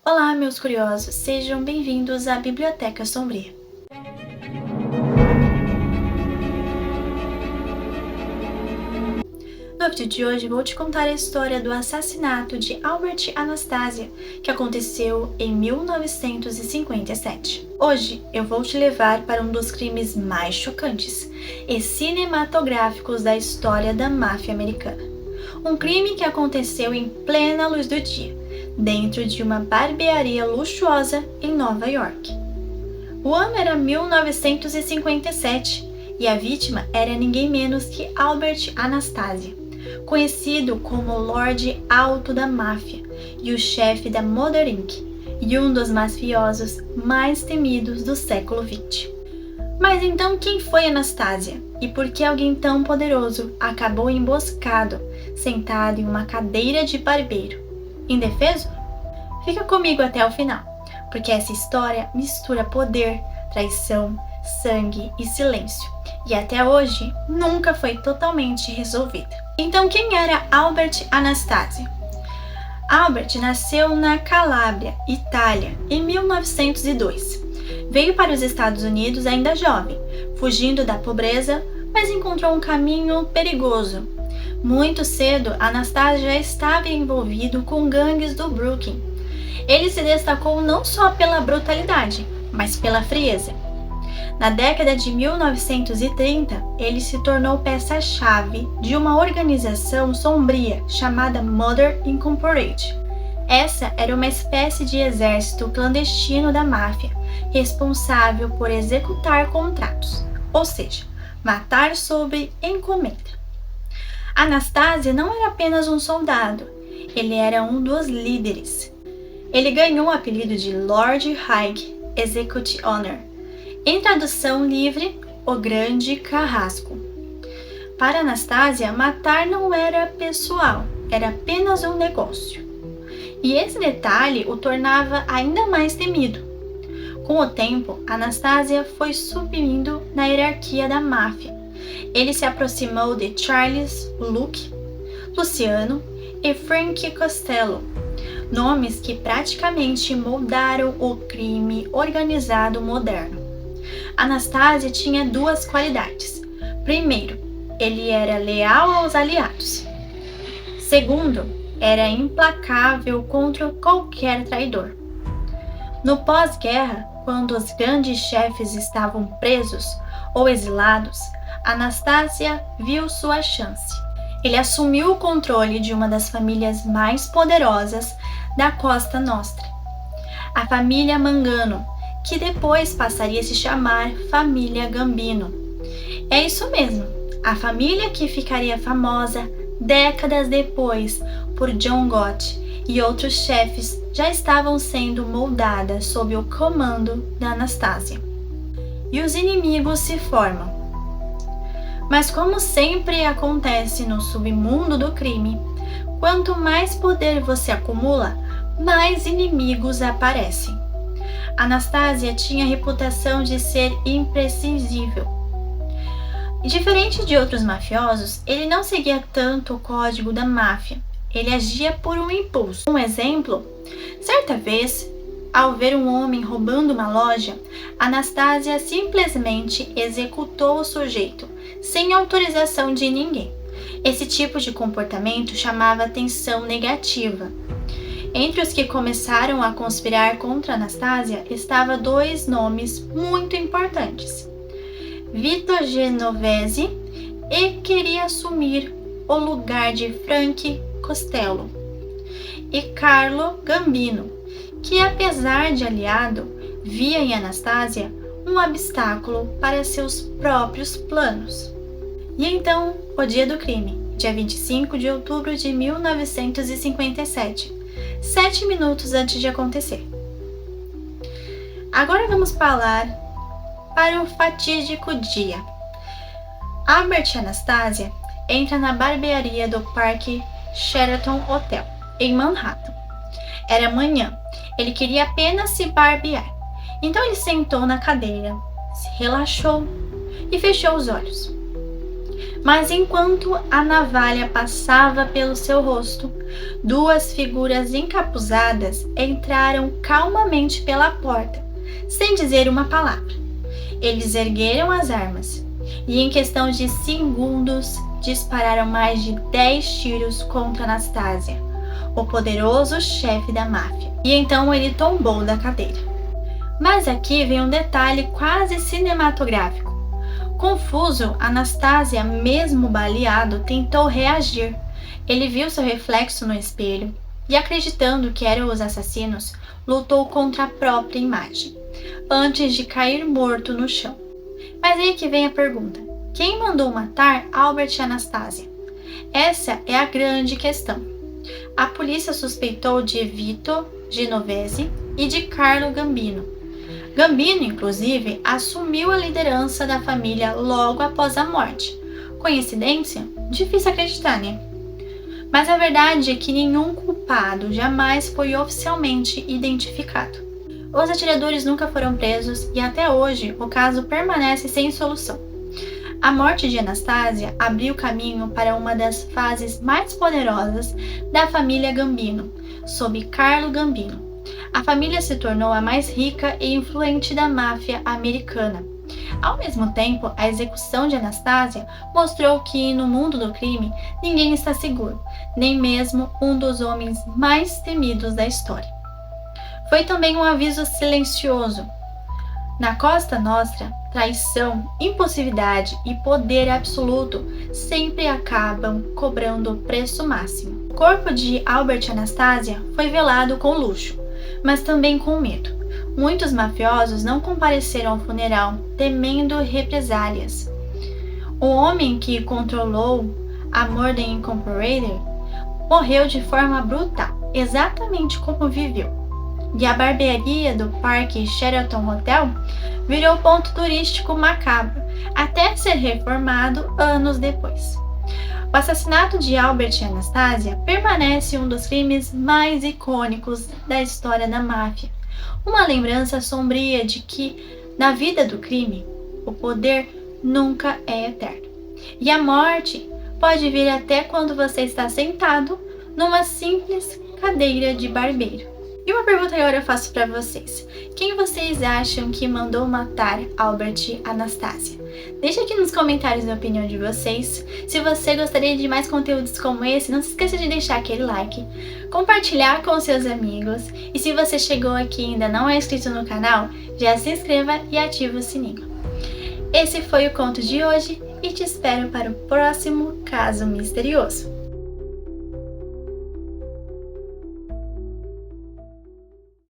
Olá, meus curiosos, sejam bem-vindos à Biblioteca Sombria. No vídeo de hoje vou te contar a história do assassinato de Albert Anastasia, que aconteceu em 1957. Hoje eu vou te levar para um dos crimes mais chocantes e cinematográficos da história da máfia americana. Um crime que aconteceu em plena luz do dia, dentro de uma barbearia luxuosa em Nova York. O ano era 1957 e a vítima era ninguém menos que Albert Anastasia, conhecido como Lorde Alto da Máfia e o chefe da Murder Inc. e um dos mafiosos mais temidos do século XX. Mas então quem foi Anastasia? E por que alguém tão poderoso acabou emboscado, sentado em uma cadeira de barbeiro? Indefeso? Fica comigo até o final, porque essa história mistura poder, traição, sangue e silêncio, e até hoje nunca foi totalmente resolvida. Então quem era Albert Anastasia? Albert nasceu na Calábria, Itália, em 1902. Veio para os Estados Unidos ainda jovem, fugindo da pobreza, mas encontrou um caminho perigoso. Muito cedo, Anastasia já estava envolvido com gangues do Brooklyn. Ele se destacou não só pela brutalidade, mas pela frieza. Na década de 1930, ele se tornou peça-chave de uma organização sombria chamada Murder Incorporated. Essa era uma espécie de exército clandestino da máfia, responsável por executar contratos, ou seja, matar sob encomenda. Anastasia não era apenas um soldado, ele era um dos líderes. Ele ganhou o apelido de Lord High Executioner, em tradução livre, o Grande Carrasco. Para Anastasia, matar não era pessoal, era apenas um negócio. E esse detalhe o tornava ainda mais temido. Com o tempo, Anastasia foi subindo na hierarquia da máfia. Ele se aproximou de Charles Luke, Luciano e Frank Costello, nomes que praticamente moldaram o crime organizado moderno. Anastasia tinha duas qualidades. Primeiro, ele era leal aos aliados. Segundo, era implacável contra qualquer traidor. No pós-guerra, quando os grandes chefes estavam presos ou exilados, Anastasia viu sua chance. Ele assumiu o controle de uma das famílias mais poderosas da Costa Nostra, a família Mangano, que depois passaria a se chamar Família Gambino. É isso mesmo, a família que ficaria famosa décadas depois por John Gotti e outros chefes já estavam sendo moldadas sob o comando da Anastasia. E os inimigos se formam. Mas como sempre acontece no submundo do crime, quanto mais poder você acumula, mais inimigos aparecem. Anastasia tinha a reputação de ser imprevisível. Diferente de outros mafiosos, ele não seguia tanto o código da máfia. Ele agia por um impulso. Um exemplo, certa vez, ao ver um homem roubando uma loja, Anastasia simplesmente executou o sujeito, sem autorização de ninguém. Esse tipo de comportamento chamava atenção negativa. Entre os que começaram a conspirar contra Anastasia estavam dois nomes muito importantes. Vito Genovese e queria assumir o lugar de Frank Costello. E Carlo Gambino, que apesar de aliado, via em Anastasia um obstáculo para seus próprios planos. E então, o dia do crime, dia 25 de outubro de 1957, 7 minutos antes de acontecer. Agora vamos falar para o fatídico dia. Albert Anastasia entra na barbearia do Parque Sheraton Hotel, em Manhattan. Era manhã, ele queria apenas se barbear. Então ele sentou na cadeira, se relaxou e fechou os olhos. Mas enquanto a navalha passava pelo seu rosto, duas figuras encapuzadas entraram calmamente pela porta, sem dizer uma palavra. Eles ergueram as armas e, em questão de segundos, dispararam mais de 10 tiros contra Anastasia, o poderoso chefe da máfia. E então ele tombou da cadeira. Mas aqui vem um detalhe quase cinematográfico. Confuso, Anastasia, mesmo baleado, tentou reagir. Ele viu seu reflexo no espelho e, acreditando que eram os assassinos, lutou contra a própria imagem, antes de cair morto no chão. Mas aí que vem a pergunta: quem mandou matar Albert e Anastasia? Essa é a grande questão. A polícia suspeitou de Vito Genovese e de Carlo Gambino. Gambino, inclusive, assumiu a liderança da família logo após a morte. Coincidência? Difícil acreditar, né? Mas a verdade é que nenhum culpado jamais foi oficialmente identificado. Os atiradores nunca foram presos e até hoje o caso permanece sem solução. A morte de Anastasia abriu caminho para uma das fases mais poderosas da família Gambino, sob Carlo Gambino. A família se tornou a mais rica e influente da máfia americana. Ao mesmo tempo, a execução de Anastasia mostrou que, no mundo do crime, ninguém está seguro, nem mesmo um dos homens mais temidos da história. Foi também um aviso silencioso. Na Costa Nostra, traição, impulsividade e poder absoluto sempre acabam cobrando o preço máximo. O corpo de Albert e Anastasia foi velado com luxo, mas também com medo. Muitos mafiosos não compareceram ao funeral, temendo represálias. O homem que controlou a Murden Incorporated morreu de forma brutal, exatamente como viveu. E a barbearia do Parque Sheraton Hotel virou ponto turístico macabro, até ser reformado anos depois. O assassinato de Albert e Anastasia permanece um dos crimes mais icônicos da história da máfia. Uma lembrança sombria de que, na vida do crime, o poder nunca é eterno. E a morte pode vir até quando você está sentado numa simples cadeira de barbeiro. E uma pergunta que agora eu faço para vocês: quem vocês acham que mandou matar Albert e Anastasia? Deixa aqui nos comentários a opinião de vocês. Se você gostaria de mais conteúdos como esse, não se esqueça de deixar aquele like, compartilhar com seus amigos, e se você chegou aqui e ainda não é inscrito no canal, já se inscreva e ative o sininho. Esse foi o conto de hoje e te espero para o próximo caso misterioso.